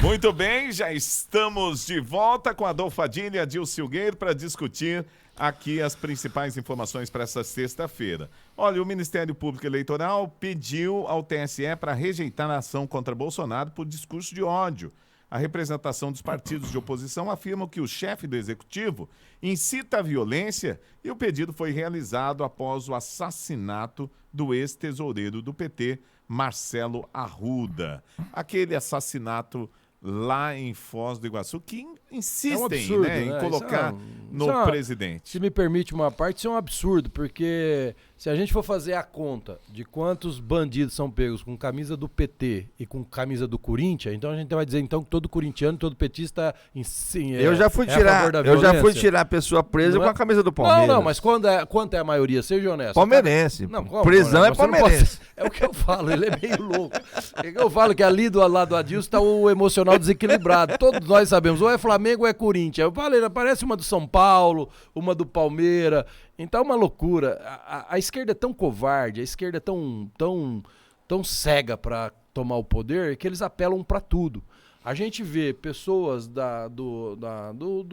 Muito bem, já estamos de volta com Adolfo Adilho e Adil Silgueiro para discutir aqui as principais informações para essa sexta-feira. Olha, o Ministério Público Eleitoral pediu ao TSE para rejeitar a ação contra Bolsonaro por discurso de ódio. A representação dos partidos de oposição afirma que o chefe do executivo incita a violência e o pedido foi realizado após o assassinato do ex-tesoureiro do PT, Marcelo Arruda. Aquele assassinato lá em Foz do Iguaçu, que insistem absurdo, em colocar no presidente. Se me permite uma parte, isso é um absurdo, porque se a gente for fazer a conta de quantos bandidos são pegos com camisa do PT e com camisa do Corinthians, então a gente vai dizer então que todo corintiano, todo petista eu já fui tirar a pessoa presa com a camisa do Palmeiras. Não, mas quanto é a maioria? Seja honesto. Palmeirense. Não, prisão é palmeirense. É o que eu falo, ele é meio louco. É que eu falo que ali do lado do Adilson está o emocional desequilibrado. Todos nós sabemos, ou é Flamengo ou é Corinthians. Eu falei, aparece uma do São Paulo, uma do Palmeiras. Então é uma loucura. A esquerda é tão covarde, a esquerda é tão cega para tomar o poder que eles apelam para tudo. A gente vê pessoas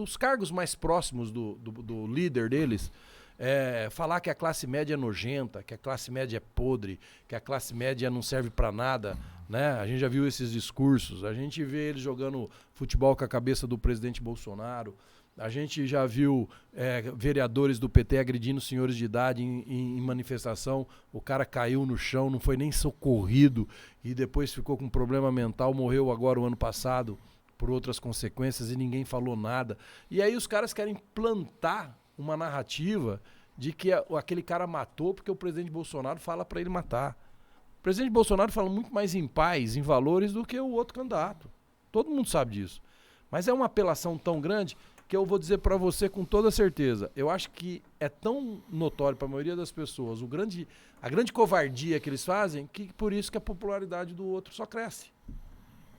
dos cargos mais próximos do líder deles falar que a classe média é nojenta, que a classe média é podre, que a classe média não serve para nada, né? A gente já viu esses discursos, a gente vê eles jogando futebol com a cabeça do presidente Bolsonaro, a gente já viu vereadores do PT agredindo senhores de idade em manifestação, o cara caiu no chão, não foi nem socorrido e depois ficou com problema mental, morreu agora o ano passado por outras consequências e ninguém falou nada. E aí os caras querem plantar uma narrativa de que aquele cara matou porque o presidente Bolsonaro fala para ele matar. O presidente Bolsonaro fala muito mais em paz, em valores, do que o outro candidato. Todo mundo sabe disso. Mas é uma apelação tão grande que eu vou dizer para você com toda certeza. Eu acho que é tão notório para a maioria das pessoas a grande covardia que eles fazem, que por isso que a popularidade do outro só cresce.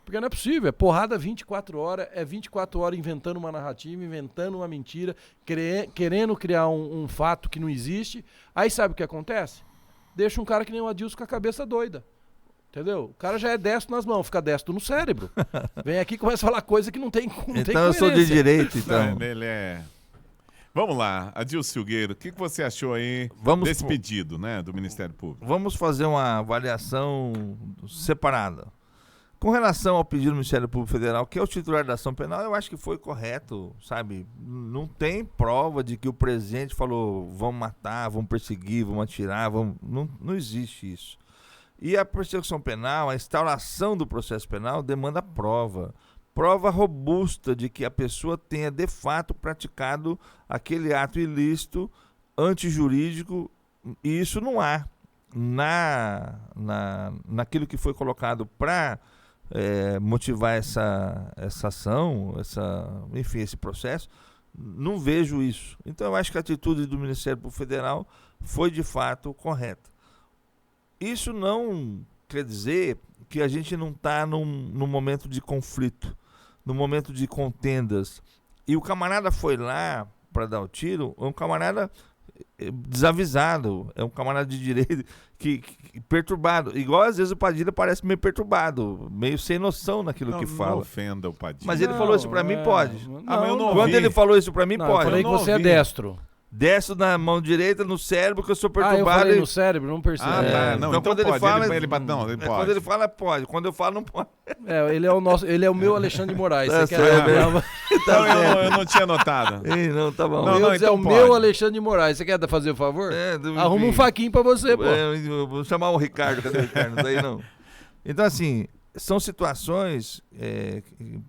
Porque não é possível, é porrada 24 horas, é 24 horas inventando uma narrativa, inventando uma mentira, querendo criar um fato que não existe. Aí sabe o que acontece? Deixa um cara que nem o Adilson com a cabeça doida. Entendeu? O cara já é destro nas mãos, fica destro no cérebro. Vem aqui e começa a falar coisa que não tem coerência. Então eu sou de direito, então. Vamos lá, Adilson Silgueiro, o que você achou aí desse pedido, né, do Ministério Público? Vamos fazer uma avaliação separada. Com relação ao pedido do Ministério Público Federal, que é o titular da ação penal, eu acho que foi correto, sabe? Não tem prova de que o presidente falou, vamos matar, vamos perseguir, vamos atirar, não existe isso. E a persecução penal, a instauração do processo penal demanda prova robusta de que a pessoa tenha de fato praticado aquele ato ilícito, antijurídico, e isso não há naquilo que foi colocado para motivar essa ação, enfim, esse processo. Não vejo isso. Então eu acho que a atitude do Ministério Público Federal foi de fato correta. Isso não quer dizer que a gente não está num momento de conflito, num momento de contendas. E o camarada foi lá para dar o tiro, é um camarada desavisado, é um camarada de direito que perturbado. Igual às vezes o Padilha parece meio perturbado, meio sem noção naquilo que fala. Não ofenda o Padilha. Mas ele falou isso para mim, pode. Mas eu não Quando ele falou isso para mim, pode. Eu falei que você é destro. Destro na mão direita, no cérebro, que eu sou perturbado. Eu falei no cérebro, não percebo. Não, então quando ele fala, ele pode. Quando ele fala, pode. Quando eu falo, não pode. Ele é o meu Alexandre de Moraes. Você quer eu não tinha notado. Não, tá bom. É o meu Alexandre de Moraes. Você quer fazer o favor? Arruma um faquinho pra você, pô. Vou chamar o Ricardo. Cadê o Ricardo? Não tá aí, não. Então, assim, são situações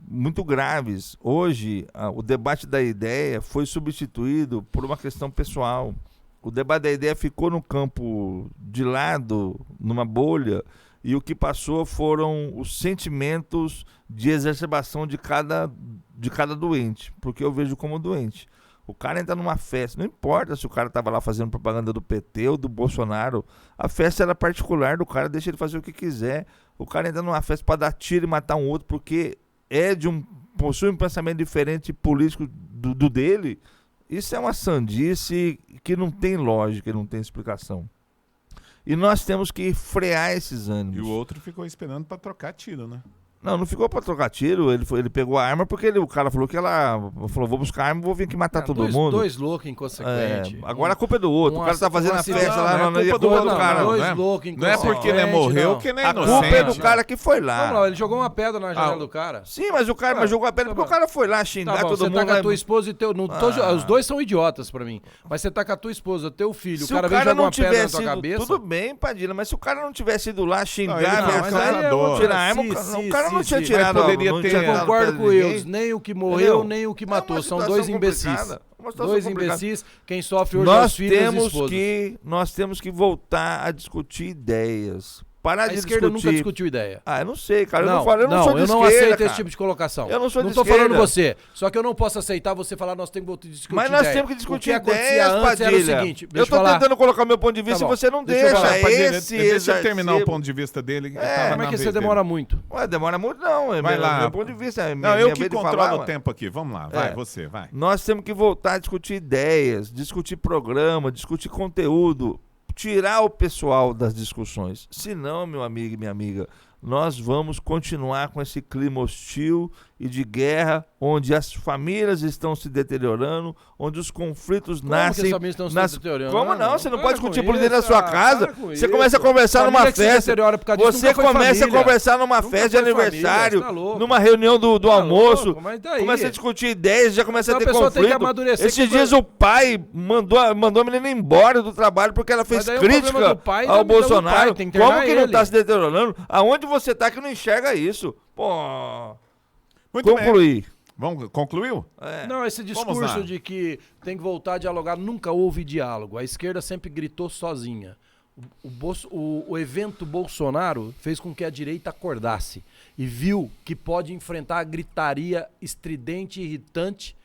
muito graves. Hoje, o debate da ideia foi substituído por uma questão pessoal. O debate da ideia ficou no campo de lado, numa bolha, e o que passou foram os sentimentos de exacerbação de cada doente, porque eu vejo como doente. O cara entra numa festa, não importa se o cara estava lá fazendo propaganda do PT ou do Bolsonaro, a festa era particular do cara, deixa ele fazer o que quiser. O cara entra numa festa para dar tiro e matar um outro porque possui um pensamento diferente político do dele. Isso é uma sandice que não tem lógica, não tem explicação. E nós temos que frear esses ânimos. E o outro ficou esperando para trocar tiro, né? Não ficou pra trocar tiro. Ele pegou a arma porque o cara falou que ela falou, vou buscar a arma, vou vir aqui matar todo mundo. Dois loucos inconsequentes. Agora a culpa é do outro. O cara tá fazendo a festa lá, não é culpa do cara. Dois loucos não é porque ele morreu que nem a culpa é do cara que foi lá. Vamos lá, ele jogou uma pedra na janela do cara. Sim, mas o cara jogou a pedra porque o cara foi lá xingar todo mundo. Você tá com a tua esposa e teu... Os dois são idiotas pra mim. Mas você tá com a tua esposa, teu filho, o cara vem jogar uma pedra na tua cabeça... Tudo bem, Padilha, mas se o cara não tivesse ido lá xingar, tirar a arma, o cara não tinha tirado. Eu concordo com eles, nem o que morreu, nem o que matou. São dois imbecis. Dois imbecis, quem sofre hoje é os filhos e os esposos. Nós temos que voltar a discutir ideias. Parar de discutir. A esquerda nunca discutiu ideia. Eu não sei, cara. Eu não sou de esquerda, eu não aceito esse tipo de colocação. Eu não sou de esquerda. Não tô falando você. Só que eu não posso aceitar você falar nós temos que discutir Mas nós temos que discutir ideias, antes era o seguinte, eu tô tentando colocar o meu ponto de vista e você não deixa. Deixa eu terminar o ponto de vista dele. Como é que você demora muito? Demora muito não. Vai lá. Meu ponto de vista. Não, eu que controlo o tempo aqui. Vamos lá. Vai, você, vai. Nós temos que voltar a discutir ideias, discutir programa, discutir conteúdo. Tirar o pessoal das discussões. Senão, meu amigo e minha amiga, nós vamos continuar com esse clima hostil e de guerra, onde as famílias estão se deteriorando, onde os conflitos nascem... Como que as famílias estão se deteriorando? Como não? Você não pode discutir por dentro da sua casa. Você começa a conversar numa festa. Você começa a conversar numa festa de aniversário, numa reunião do almoço. Começa a discutir ideias, já começa a ter conflito. Esses dias o pai mandou a menina embora do trabalho porque ela fez crítica ao Bolsonaro. Como que não está se deteriorando? Aonde você está que não enxerga isso? Pô... Muito concluir. Vamos, concluiu? Não, esse discurso de que tem que voltar a dialogar, nunca houve diálogo. A esquerda sempre gritou sozinha. O evento Bolsonaro fez com que a direita acordasse e viu que pode enfrentar a gritaria estridente, irritante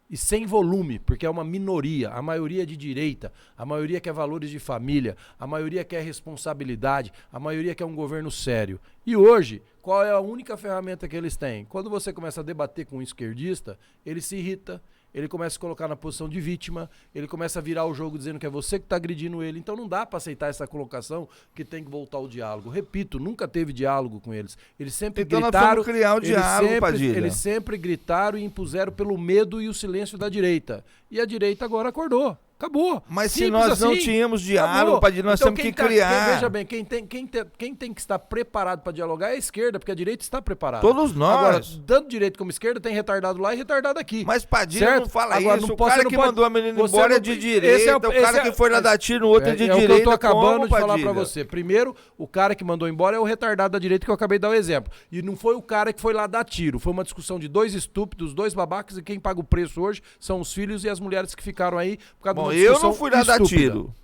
e sem volume, porque é uma minoria. A maioria é de direita, a maioria quer valores de família, a maioria quer responsabilidade, a maioria quer um governo sério. E hoje, qual é a única ferramenta que eles têm? Quando você começa a debater com um esquerdista, ele se irrita, ele começa a se colocar na posição de vítima, ele começa a virar o jogo dizendo que é você que está agredindo ele. Então não dá para aceitar essa colocação que tem que voltar ao diálogo. Repito, nunca teve diálogo com eles. Eles sempre gritaram... Nós vamos criar o diálogo, Padilha. Eles sempre gritaram e impuseram pelo medo e o silêncio da direita. E a direita agora acordou. Acabou. Mas se nós não tínhamos diálogo, Padilha, nós temos que criar. Veja bem, quem tem que estar preparado para dialogar é a esquerda, porque a direita está preparada. Todos nós. Agora, tanto direita como esquerda, tem retardado lá e retardado aqui. Mas Padilha certo? não fala agora, isso. Não o pode, cara que mandou a menina embora é de direita, o cara que foi lá dar tiro no outro é de direita. É o que eu tô acabando de falar Padilha? para você. Primeiro, o cara que mandou embora é o retardado da direita que eu acabei de dar o exemplo. E não foi o cara que foi lá dar tiro. Foi uma discussão de dois estúpidos, dois babacas, e quem paga o preço hoje são os filhos e as mulheres que ficaram aí por causa de uma discussão eu não fui lá dar tiro.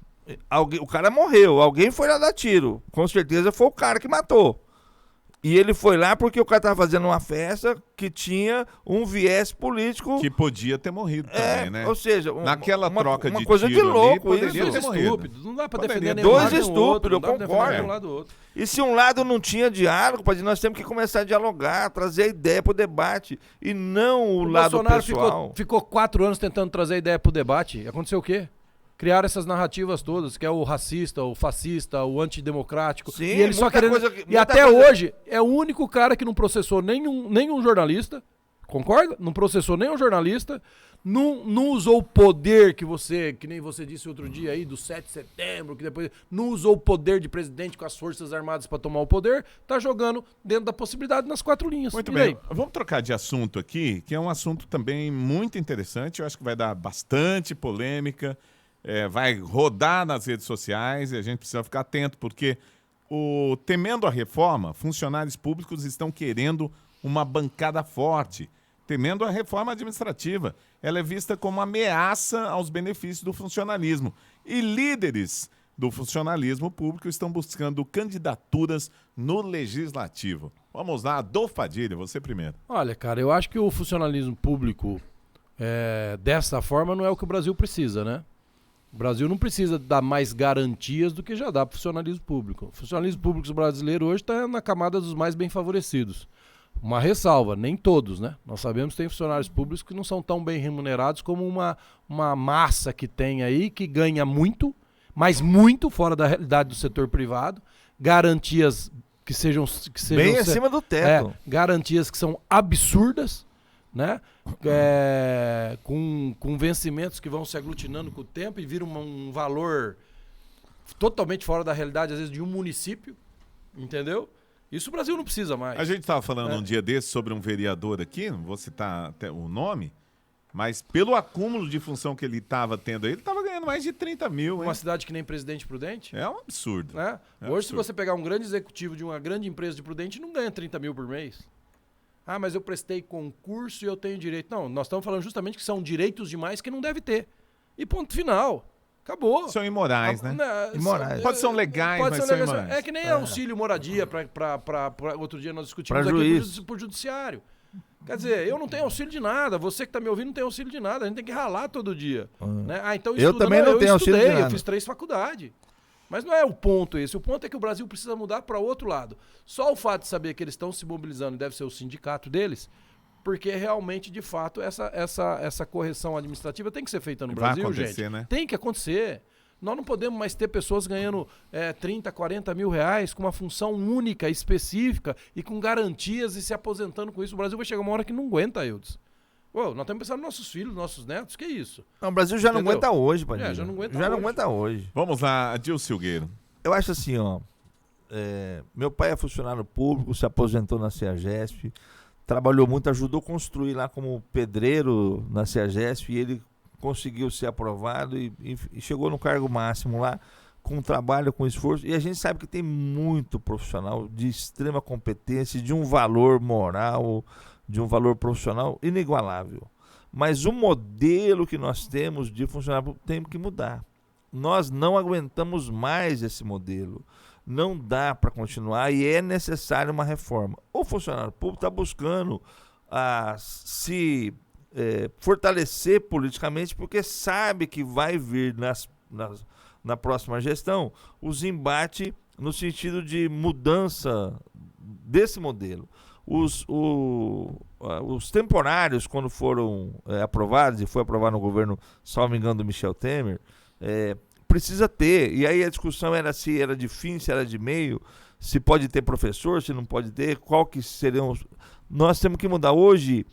O cara morreu, alguém foi lá dar tiro. Com certeza foi o cara que matou. E ele foi lá porque o cara estava fazendo uma festa que tinha um viés político. Que podia ter morrido também, né? Ou seja, naquela troca uma de coisa tiro de louco. ali, poderia ter morrido. Estúpido. Não dá para defender nenhum dois lado estúpidos, eu concordo. concordo. E se um lado não tinha diálogo, nós temos que começar a dialogar, trazer a ideia para o debate. E não o lado Bolsonaro pessoal. Ficou 4 anos tentando trazer a ideia para o debate. Aconteceu o quê? Criaram essas narrativas todas, que é o racista, o fascista, o antidemocrático. Sim, e ele só querendo... E até hoje é o único cara que não processou nenhum jornalista, concorda? Não processou nenhum jornalista, não usou o poder que nem você disse outro dia aí, do 7 de setembro, que depois não usou o poder de presidente com as Forças Armadas para tomar o poder, tá jogando dentro da possibilidade nas 4 linhas. Muito bem. Vamos trocar de assunto aqui, que é um assunto também muito interessante, eu acho que vai dar bastante polêmica. Vai rodar nas redes sociais e a gente precisa ficar atento, porque temendo a reforma, funcionários públicos estão querendo uma bancada forte. Temendo a reforma administrativa, ela é vista como ameaça aos benefícios do funcionalismo. E líderes do funcionalismo público estão buscando candidaturas no legislativo. Vamos lá, Adolfo Padilha, você primeiro. Olha, cara, eu acho que o funcionalismo público dessa forma não é o que o Brasil precisa, né? O Brasil não precisa dar mais garantias do que já dá para o funcionalismo público. O funcionalismo público brasileiro hoje está na camada dos mais bem favorecidos. Uma ressalva, nem todos, né? Nós sabemos que tem funcionários públicos que não são tão bem remunerados como uma massa que tem aí, que ganha muito, mas muito fora da realidade do setor privado, garantias que sejam Bem acima do teto. garantias que são absurdas, né? Com vencimentos que vão se aglutinando com o tempo e viram um valor totalmente fora da realidade, às vezes, de um município, entendeu? Isso o Brasil não precisa mais. A gente estava falando um dia desse sobre um vereador aqui, não vou citar até o nome, mas pelo acúmulo de função que ele estava tendo aí, ele estava ganhando mais de 30 mil, hein? Uma cidade que nem Presidente Prudente. É um absurdo. Né? Hoje, se você pegar um grande executivo de uma grande empresa de Prudente, não ganha 30 mil por mês. Ah, mas eu prestei concurso e eu tenho direito. Não, nós estamos falando justamente que são direitos demais que não deve ter. E ponto final. Acabou. São imorais, né? Imorais. Pode ser legais, mas são imorais. É que nem auxílio moradia para outro dia nós discutimos Pra aqui juiz. pro judiciário. Quer dizer, eu não tenho auxílio de nada. Você que está me ouvindo não tem auxílio de nada. A gente tem que ralar todo dia. Né? Ah, então Eu estuda. também não eu tenho auxílio de estudei, nada. eu fiz 3 faculdades. Mas não é o ponto esse. O ponto é que o Brasil precisa mudar para outro lado. Só o fato de saber que eles estão se mobilizando, deve ser o sindicato deles, porque realmente, de fato, essa correção administrativa tem que ser feita no Vai Brasil, acontecer, gente. né? Tem que acontecer. Nós não podemos mais ter pessoas ganhando 30, 40 mil reais com uma função única, específica e com garantias e se aposentando com isso. O Brasil vai chegar uma hora que não aguenta, Eudes. Pô, nós estamos pensando nos nossos filhos, nossos netos, que isso? Não, o Brasil já não Entendeu? aguenta hoje, Padilha. Já não aguenta não hoje. aguenta hoje. Vamos lá, Adilson Silgueiro. Eu acho assim, ó. Meu pai é funcionário público, se aposentou na CEAGESP, trabalhou muito, ajudou a construir lá como pedreiro na CEAGESP e ele conseguiu ser aprovado e chegou no cargo máximo lá, com trabalho, com esforço. E a gente sabe que tem muito profissional de extrema competência, de um valor moral, de um valor profissional inigualável. Mas o modelo que nós temos de funcionário público tem que mudar. Nós não aguentamos mais esse modelo. Não dá para continuar e é necessária uma reforma. O funcionário público está buscando se fortalecer politicamente porque sabe que vai vir na próxima gestão os embates no sentido de mudança desse modelo. Os temporários, quando foram aprovados, e foi aprovado no governo, salvo engano, do Michel Temer, precisa ter. E aí a discussão era se era de fim, se era de meio, se pode ter professor, se não pode ter, qual que seriam os... Nós temos que mudar. Hoje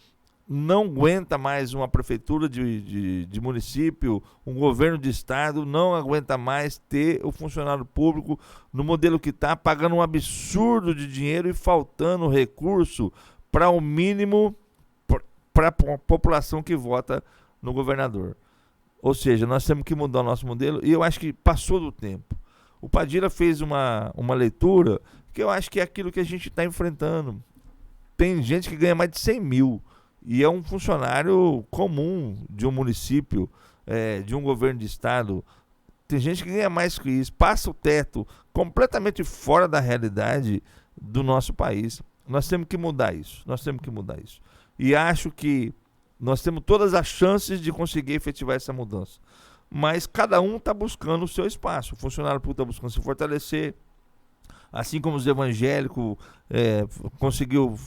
não aguenta mais uma prefeitura de município, um governo de estado, não aguenta mais ter o funcionário público no modelo que está, pagando um absurdo de dinheiro e faltando recurso para o mínimo para a população que vota no governador. Ou seja, nós temos que mudar o nosso modelo e eu acho que passou do tempo. O Padilha fez uma leitura que eu acho que é aquilo que a gente está enfrentando. Tem gente que ganha mais de 100 mil. E é um funcionário comum de um município, de um governo de estado. Tem gente que ganha mais que isso, passa o teto, completamente fora da realidade do nosso país. Nós temos que mudar isso, E acho que nós temos todas as chances de conseguir efetivar essa mudança. Mas cada um está buscando o seu espaço. O funcionário público está buscando se fortalecer, assim como os evangélicos conseguiu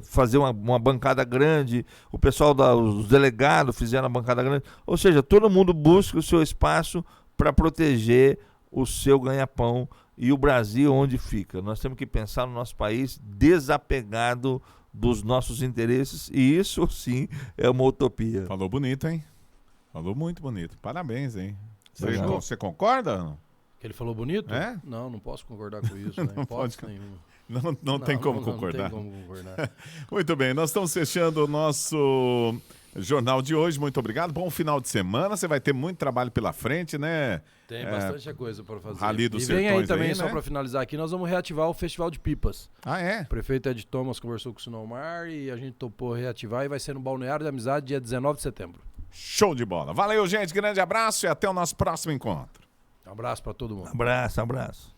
fazer uma bancada grande, o pessoal os delegados fizeram uma bancada grande, ou seja, todo mundo busca o seu espaço para proteger o seu ganha-pão e o Brasil onde fica. Nós temos que pensar no nosso país desapegado dos nossos interesses e isso sim é uma utopia. Falou bonito, hein? Falou muito bonito. Parabéns, hein? Legal. Você concorda ou não? Que ele falou bonito? É? Não posso concordar com isso. Né? Não pode. Nenhuma. Não tem como concordar. Não tem como concordar. Muito bem, nós estamos fechando o nosso jornal de hoje. Muito obrigado. Bom final de semana. Você vai ter muito trabalho pela frente, né? Tem bastante coisa para fazer. Rally dos E vem aí Sertões também, aí, só né? para finalizar aqui, nós vamos reativar o Festival de Pipas. Ah, é? O prefeito Ed Thomas conversou com o Sinomar e a gente topou reativar e vai ser no Balneário da Amizade, dia 19 de setembro. Show de bola. Valeu, gente. Grande abraço e até o nosso próximo encontro. Um abraço para todo mundo. Abraço.